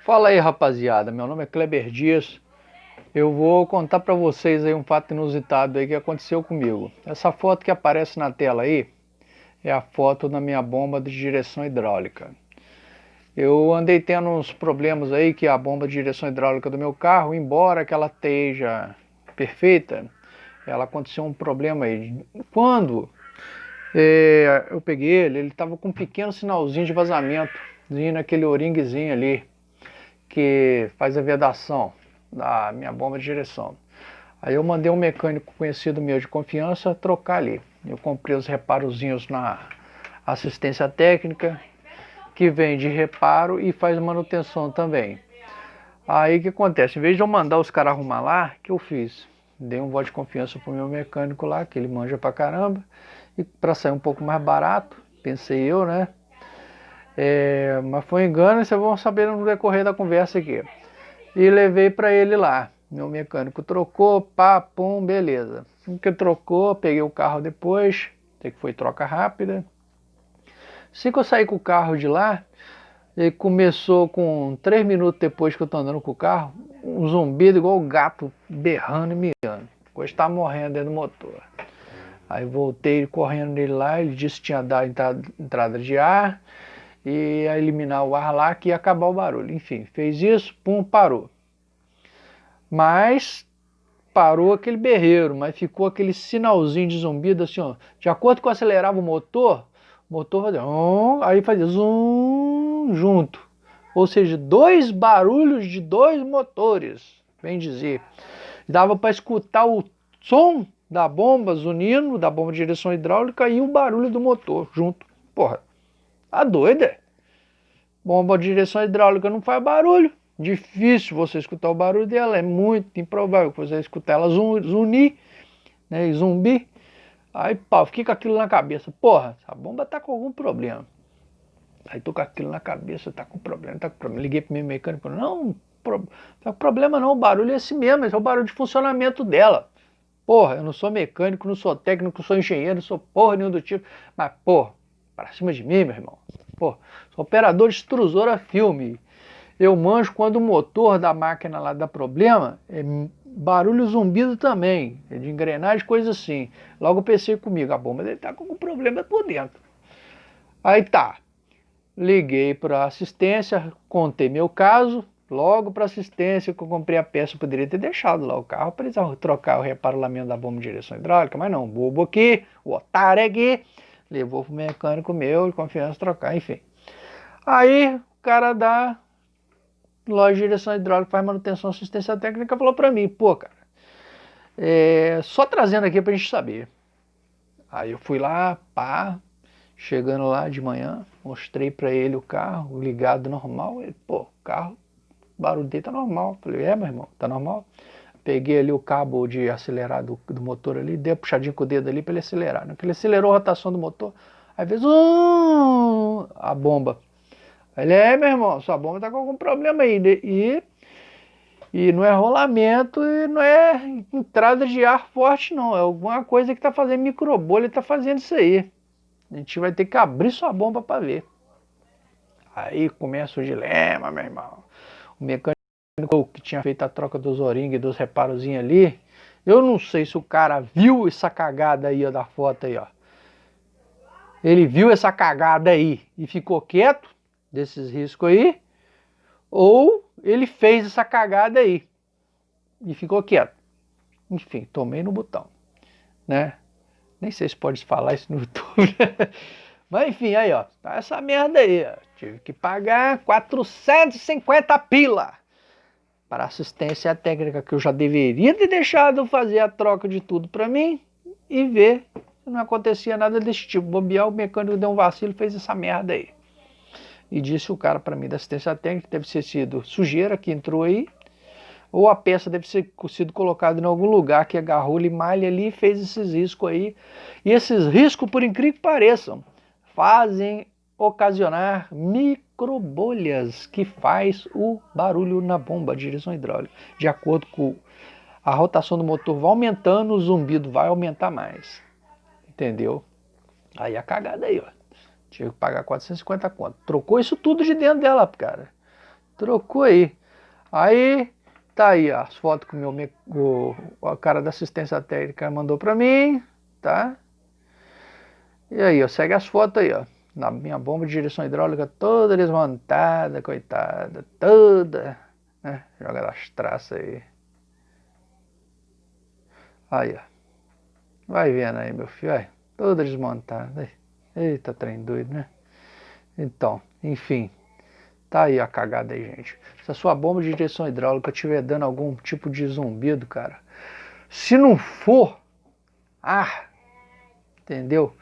Fala aí, rapaziada. Meu nome é Kleber Dias. Eu vou contar para vocês aí um fato inusitado aí que aconteceu comigo. Essa foto que aparece na tela aí é a foto da minha bomba de direção hidráulica. Eu andei tendo uns problemas aí que a bomba de direção hidráulica do meu carro, embora que ela esteja perfeita, ela aconteceu um problema aí. Quando eu peguei ele estava com um pequeno sinalzinho de vazamento, naquele o-ringzinho ali que faz a vedação da minha bomba de direção. Aí eu mandei um mecânico conhecido meu de confiança trocar ali. Eu comprei os reparozinhos na assistência técnica, que vem de reparo e faz manutenção também. Aí o que acontece? Em vez de eu mandar os caras arrumar lá, o que eu fiz? Dei um voto de confiança pro meu mecânico lá, que ele manja pra caramba, e para sair um pouco mais barato, pensei eu, né? Mas foi um engano e vocês vão saber no decorrer da conversa aqui. E levei para ele lá. Meu mecânico trocou, pá, pum, beleza. Assim que trocou, peguei o carro depois, até que foi troca rápida. Assim que eu saí com o carro de lá, ele começou com 3 minutos depois que eu tô andando com o carro, um zumbido igual o gato berrando e miando. Coisa estava morrendo dentro do motor. Aí voltei correndo nele lá, ele disse que tinha dado entrada de ar e a eliminar o ar lá que ia acabar o barulho. Enfim, fez isso, pum, parou. Mas parou aquele berreiro, mas ficou aquele sinalzinho de zumbido assim, ó. De acordo com acelerava o motor fazia aí fazia zum junto. Ou seja, dois barulhos de dois motores, bem dizer. Dava para escutar o som da bomba zunindo, da bomba de direção hidráulica e o barulho do motor junto. Porra, tá doida? Bomba de direção hidráulica não faz barulho. Difícil você escutar o barulho dela, é muito improvável que você escutar ela zunir, né, zumbi. Aí, pau, fiquei com aquilo na cabeça. Porra, essa bomba tá com algum problema. Aí tô com aquilo na cabeça, tá com problema, tá com problema. Liguei pro meu mecânico, não, tá com problema não, o barulho é esse mesmo, esse é o barulho de funcionamento dela. Porra, eu não sou mecânico, não sou técnico, não sou engenheiro, não sou porra nenhum do tipo. Mas, porra, pra cima de mim, meu irmão. Porra, sou operador de extrusora filme. Eu manjo quando o motor da máquina lá dá problema, é barulho zumbido também, é de engrenagem, coisa assim. Logo eu pensei comigo, a bomba dele tá com algum problema por dentro. Aí tá, liguei para assistência, contei meu caso, logo para assistência que eu comprei a peça, eu poderia ter deixado lá o carro para eles trocar o reparolamento da bomba de direção hidráulica, mas não, o bobo aqui, o otário aqui, levou pro mecânico meu de confiança trocar, enfim. Aí o cara da loja de direção hidráulica faz manutenção e assistência técnica falou para mim, pô, cara, só trazendo aqui pra gente saber. Aí eu fui lá, pá, chegando lá de manhã, mostrei para ele o carro ligado normal, ele, pô, o carro, o barulho dele tá normal. Falei, meu irmão, tá normal? Peguei ali o cabo de acelerar do motor ali, dei uma puxadinha com o dedo ali para ele acelerar. No que ele acelerou a rotação do motor, aí fez a bomba. Ele, meu irmão, sua bomba tá com algum problema aí. E não é rolamento e não é entrada de ar forte, não. É alguma coisa que está fazendo microbolha e está fazendo isso aí. A gente vai ter que abrir sua bomba para ver. Aí começa o dilema, meu irmão. O mecânico que tinha feito a troca dos O-ring e dos reparozinhos ali, eu não sei se o cara viu essa cagada aí, ó, da foto aí, ó. Ele viu essa cagada aí e ficou quieto desses riscos aí, ou ele fez essa cagada aí e ficou quieto. Enfim, tomei no botão, né? Nem sei se pode falar isso no YouTube. Mas enfim, aí ó, tá essa merda aí, ó. Tive que pagar 450 pila para assistência técnica, que eu já deveria ter deixado fazer a troca de tudo para mim e ver se não acontecia nada desse tipo. Bobear, o mecânico deu um vacilo e fez essa merda aí. E disse o cara para mim da assistência técnica que deve ter sido sujeira que entrou aí, ou a peça deve ter sido colocada em algum lugar que agarrou e malha ali e fez esses riscos aí. E esses riscos, por incrível que pareçam, fazem ocasionar microbolhas que faz o barulho na bomba de direção hidráulica. De acordo com a rotação do motor vai aumentando, o zumbido vai aumentar mais. Entendeu? Aí a cagada aí, ó. Tive que pagar 450 conto. Trocou isso tudo de dentro dela, cara. Trocou aí. Aí, tá aí ó, as fotos que o cara da assistência técnica mandou pra mim, tá? E aí, ó, segue as fotos aí, ó. Na minha bomba de direção hidráulica toda desmontada, coitada, toda, né? Joga as traças aí. Aí, ó. Vai vendo aí, meu filho, vai. Toda desmontada. Eita, trem doido, né? Então, enfim. Tá aí a cagada aí, gente. Se a sua bomba de direção hidráulica estiver dando algum tipo de zumbido, cara. Se não for, entendeu?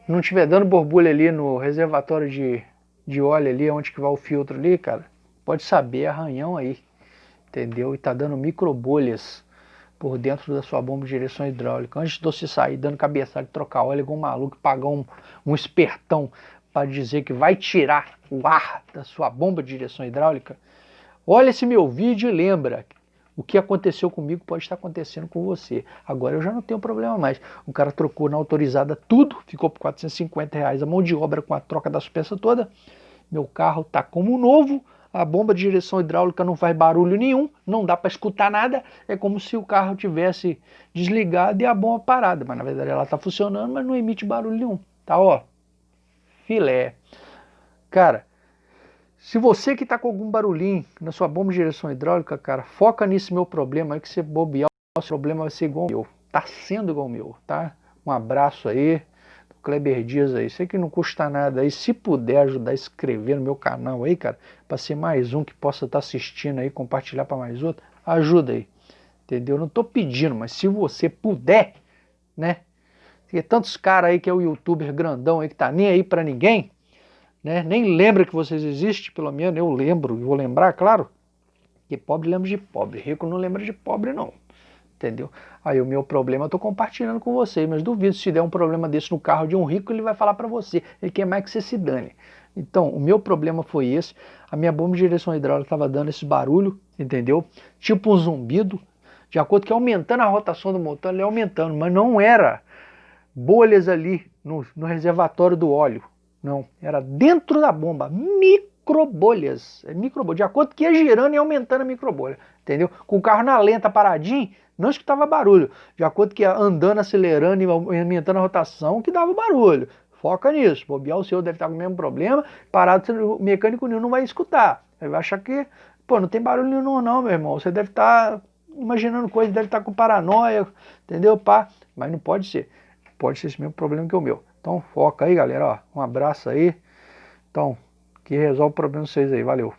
Não estiver dando borbulha ali no reservatório de óleo ali, onde que vai o filtro ali, cara, pode saber, é arranhão aí, entendeu? E tá dando microbolhas por dentro da sua bomba de direção hidráulica. Antes de você sair dando cabeçada de trocar óleo igual um maluco, pagar um espertão para dizer que vai tirar o ar da sua bomba de direção hidráulica, olha esse meu vídeo e lembra. O que aconteceu comigo pode estar acontecendo com você. Agora eu já não tenho problema mais. O cara trocou na autorizada tudo, ficou por R$ 450 a mão de obra com a troca das peças toda. Meu carro está como novo, a bomba de direção hidráulica não faz barulho nenhum, não dá para escutar nada. É como se o carro tivesse desligado e a bomba parada. Mas na verdade ela está funcionando, mas não emite barulho nenhum. Tá, ó, filé. Cara, se você que está com algum barulhinho na sua bomba de direção hidráulica, cara, foca nesse meu problema aí, que você bobear, o seu problema vai ser igual ao meu. Tá sendo igual ao meu, tá? Um abraço aí, Kleber Dias aí. Sei que não custa nada aí, se puder ajudar a inscrever no meu canal aí, cara, para ser mais um que possa estar assistindo aí, compartilhar para mais outro, ajuda aí, entendeu? Não tô pedindo, mas se você puder, né? Tem tantos caras aí que é o youtuber grandão aí que tá nem aí para ninguém, né? Nem lembra que vocês existem, pelo menos eu lembro, e vou lembrar, claro, que pobre lembra de pobre, rico não lembra de pobre não, entendeu? Aí o meu problema eu tô compartilhando com vocês, mas duvido se der um problema desse no carro de um rico, ele vai falar para você, ele quer mais que você se dane. Então, o meu problema foi esse, a minha bomba de direção hidráulica estava dando esse barulho, entendeu? Tipo um zumbido, de acordo que aumentando a rotação do motor, ele ia aumentando, mas não era bolhas ali no reservatório do óleo. Não, era dentro da bomba, microbolhas, microbolha, de acordo que ia girando e aumentando a microbolha, entendeu? Com o carro na lenta, paradinho, não escutava barulho, de acordo que ia andando, acelerando e aumentando a rotação, que dava barulho. Foca nisso, bobear o seu deve estar com o mesmo problema, parado, o mecânico nenhum não vai escutar, ele vai achar que, pô, não tem barulho nenhum não, meu irmão, você deve estar imaginando coisas, deve estar com paranoia, entendeu, pá, mas não pode ser. Pode ser esse mesmo problema que o meu. Então foca aí, galera. Ó, um abraço aí. Então, que resolve o problema de vocês aí. Valeu.